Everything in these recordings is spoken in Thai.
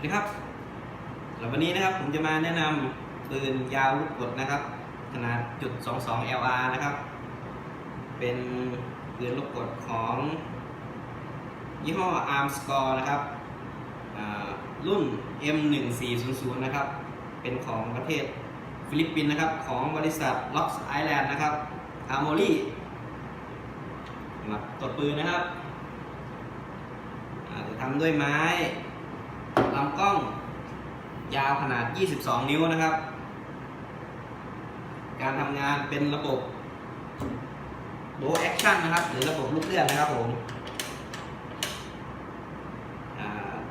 สวัสดีครับแล้ววันนี้นะครับผมจะมาแนะนำปืนยาวลูกกรดนะครับขนาด.22 LR นะครับเป็นปืนลูกกรดของยี่ห้อ Armscore นะครับรุ่น M1400 นะครับเป็นของประเทศฟิลิปปินส์นะครับของบริษัท Locks Island นะครับ Armory ตัวปืนนะครับจะทำด้วยไม้ลำกล้องยาวขนาด22 นิ้วนะครับการทำงานเป็นระบบโบว์แอคชั่นนะครับหรือระบบลูกเลื่อนนะครับผม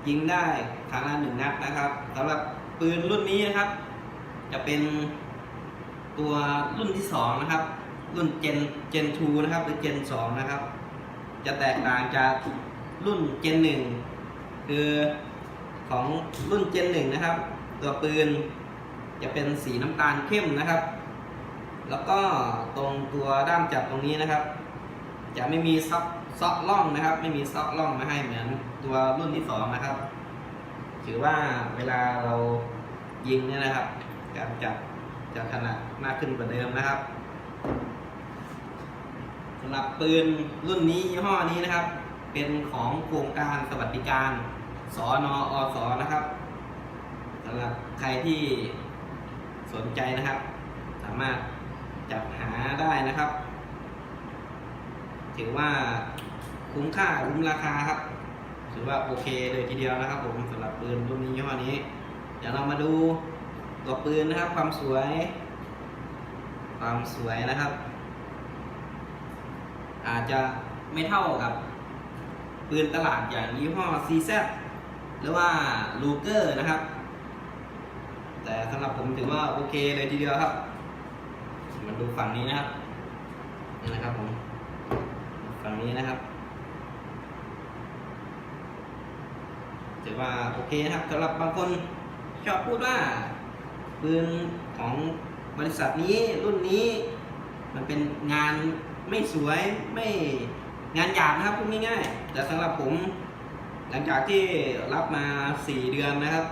ยิงได้ครั้งละ1 นัดนะครับสำหรับปืนรุ่นนี้นะครับจะเป็นตัวรุ่นที่2นะครับรุ่นเจน2นะครับหรือเจน2นะครับจะแตกต่างจากรุ่นเจน1คือของรุ่นเจน1นะครับตัวปืนจะเป็นสีน้ำตาลเข้มนะครับแล้วก็ตรงตัวด้ามจับตรงนี้นะครับจะไม่มีซอกล่องนะครับไม่มีซอกล่องมาให้เหมือนตัวรุ่นที่2นะครับถือว่าเวลาเรายิงเนี่ยนะครับการจับจะถนัดมากขึ้นกว่าเดิมนะครับสำหรับปืนรุ่นนี้ยี่ห้อนี้นะครับเป็นของโครงการสวัสดิการสนอสนะครับสำหรับใครที่สนใจนะครับสามารถจับหาได้นะครับถือว่าคุ้มค่าคุ้มราคาครับถือว่าโอเคเลยทีเดียวนะครับผมสำหรับปืนรุ่นนี้ยี่ห้อนี้เดี๋ยวเรามาดูตัวปืนนะครับความสวยนะครับ อาจจะไม่เท่ากับปืนตลาดอย่างยี่ห้อ CZ หรือว่า Luger นะครับแต่สำหรับผมถือว่าโอเคเลยทีเดียวครับมาดูฝั่งนี้นะครับนี่นะครับผมฝั่งนี้นะครับถือว่าโอเคนะครับสำหรับบางคนชอบพูดว่าปืนของบริษัทนี้รุ่นนี้มันเป็นงานไม่สวยไม่งานหยาบนะครับพูดง่ายๆแต่สำหรับผมหลังจากที่รับมา4 เดือนนะครับ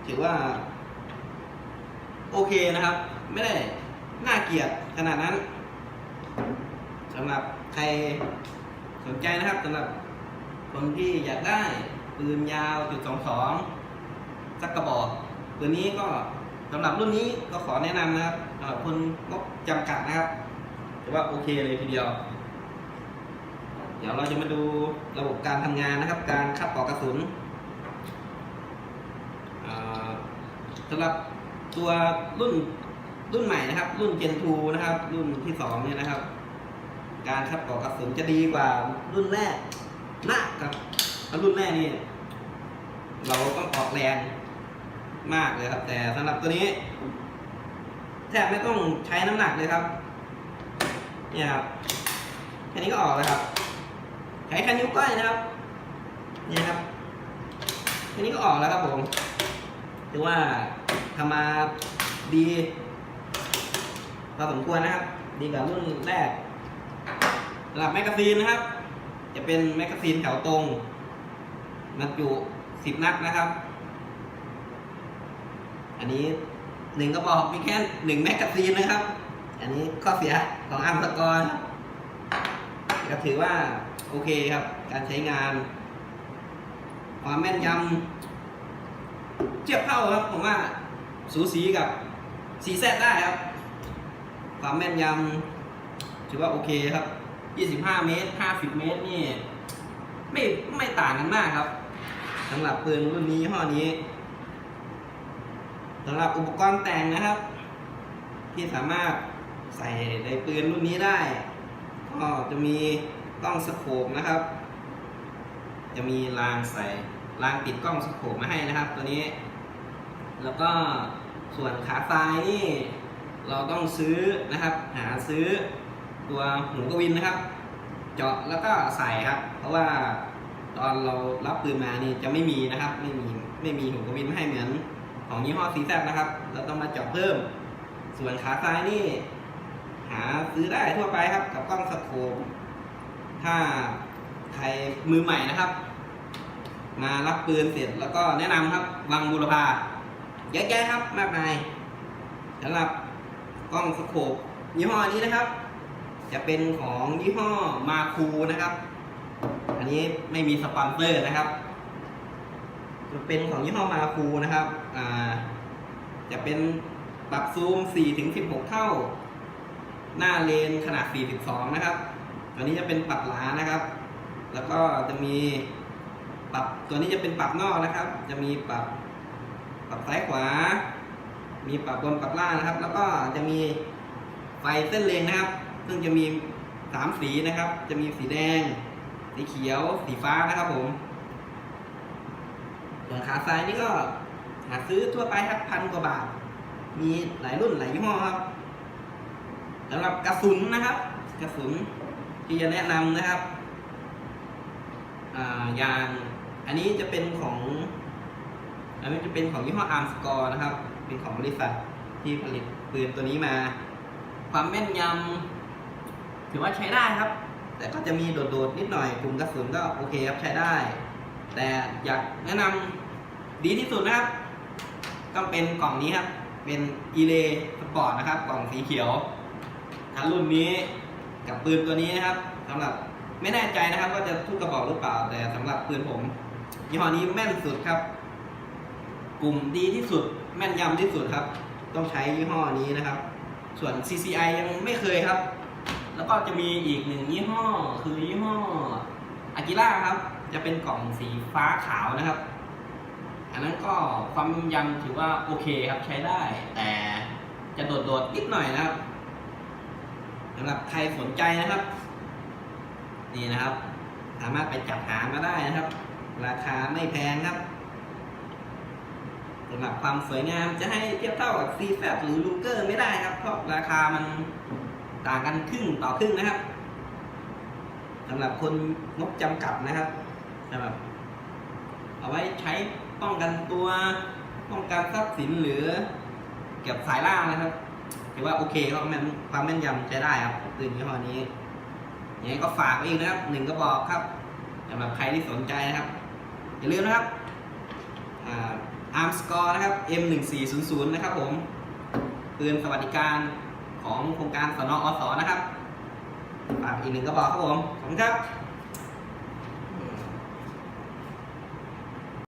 ถือว่าโอเคนะครับไม่ได้น่าเกลียดขนาดนั้นสำหรับใครสนใจนะครับสำหรับคนที่อยากได้ปืนยาว.22สักกระบอกปืนนี้ก็สำหรับรุ่นนี้ก็ขอแนะนำนะครับสำหรับคนงบจำกัดนะครับถือว่าโอเคเลยทีเดียวเดี๋ยวเราจะมาดูระบบการทำงานนะครับการคัดปลอกกระสุนสำหรับตัวรุ่นใหม่นะครับรุ่น Gen 2นะครับรุ่นที่2เนี่ยนะครับการคัดปลอกกระสุนจะดีกว่ารุ่นแรกนะครับรุ่นแรกนี่เราต้องออกแรงมากเลยครับแต่สำหรับตัวนี้แทบไม่ต้องใช้น้ำหนักเลยครับเนี่ยครับแค่นี้ก็ออกเลยครับใช้แค่นิ้วก้อยนะครับนี่ครับแค่นี้ก็ออกแล้วครับผมถือว่าทำมาดีพอสมควรนะครับดีกว่ารุ่นแรกสำหรับแมกกาซีนนะครับจะเป็นแมกกาซีนแถวตรงบรรจุ10 นัดนะครับอันนี้1 กระบอกมีแค่1 แมกกาซีนนะครับอันนี้ข้อเสียของอาร์มสกอร์ก็ถือว่าโอเคครับการใช้งานความแม่นยำเทียบเท่าครับผมว่าสูสีกับ CZ ได้ครับความแม่นยำถือว่าโอเคครับ25 เมตร50 เมตรนี่ไม่ต่างกันมากครับสำหรับปืนรุ่นนี้ยี่ห้อนี้สำหรับอุปกรณ์แต่งนะครับที่สามารถใส่ในปืนรุ่นนี้ได้ก็จะมีกล้องสโคปนะครับจะมีรางติดกล้องสโคปมาให้นะครับตัวนี้แล้วก็ส่วนขาซ้ายนี่เราต้องซื้อนะครับหาซื้อตัวหูกระวินนะครับเจาะแล้วก็ใส่ครับเพราะว่าตอนเรารับปืนมานี่จะไม่มีนะครับไม่มีหูกระวินให้เหมือนของยี่ห้อ CZ นะครับเราต้องมาเจาะเพิ่มส่วนขาซ้ายนี่หาซื้อได้ทั่วไปครับกับกล้องสโคปถ้าใครมือใหม่นะครับ มารับปืนเสร็จแล้วก็แนะนำครับวังบูรพาเยอะแยะครับมากมายสำหรับกล้องสโคปยี่ห้อนี้นะครับจะเป็นของยี่ห้อมาคูนะครับอันนี้ไม่มีสปอนเซอร์นะครับจะเป็นของยี่ห้อมาคูนะครับจะเป็นปรับซูม 4-16 เท่าหน้าเลนขนาด 42 นะครับตัวนี้จะเป็นปรับหลานะครับแล้วก็จะมีปรับตัวนี้จะเป็นปรับนอกนะครับจะมีปรับซ้ายขวามีปรับบนปรับล่างนะครับแล้วก็จะมีไฟเส้นเลนนะครับซึ่งจะมี3สีนะครับจะมีสีแดงสีเขียวสีฟ้านะครับผมส่วนขาซ้ายนี่ก็หาซื้อทั่วไปครับ1,000 กว่าบาทมีหลายรุ่นหลายยี่ห้อครับสำหรับกระสุนนะครับกระสุนที่จะแนะนำนะครับอย่างอันนี้จะเป็นของยี่ห้อ Arm Score นะครับเป็นของบริษัทที่ผลิตปืนตัวนี้มาความแม่นยำถือว่าใช้ได้ครับแต่ก็จะมีโดดๆนิดหน่อยกลุ่มกระสุนก็โอเคครับใช้ได้ แต่อยากแนะนำดีที่สุดนะครับก็เป็นกล่องนี้ครับเป็น Elay Sport นะครับกล่องสีเขียวทั้งรุ่นนี้กับปืนตัวนี้นะครับสำหรับไม่แน่ใจนะครับว่าจะทุกกระบอกหรือเปล่าแต่สำหรับปืนผมยี่ห้อนี้แม่นสุดครับกลุ่มดีที่สุดแม่นยำที่สุดครับต้องใช้ยี่ห้อนี้นะครับส่วน CCI ยังไม่เคยครับแล้วก็จะมีอีกหนึ่งยี่ห้อคือยี่ห้อ Akira ครับจะเป็นกล่องสีฟ้าขาวนะครับอันนั้นก็ความยำถือว่าโอเคครับใช้ได้แต่จะโดดๆนิดหน่อยนะครับสำหรับใครสนใจนะครับนี่นะครับสามารถไปจัดหามาได้นะครับราคาไม่แพงครับสำหรับความสวยงามจะให้เทียบเท่ากับ CZ หรือ Luger ไม่ได้ครับเพราะราคามันต่างกันครึ่งต่อครึ่งนะครับสำหรับคนงบจำกัดนะครับสำหรับเอาไว้ใช้ป้องกันตัวป้องกันทรัพย์สินหรือเก็บสายล่างนะครับถือว่าโอเคครับความแม่นยำใช้ได้ครับปืนยี่ห้อนี้อย่างนี้ก็ฝากไว้อีกนะครับ1 กระบอกครับสำหรับใครที่สนใจนะครับอย่าลืมนะครับArm Score นะครับ M1400 นะครับผมปืนสวัสดิการของโครงการสน.อ.ส.นะครับฝากอีก1 กระบอกครับผมขอบคุณครับ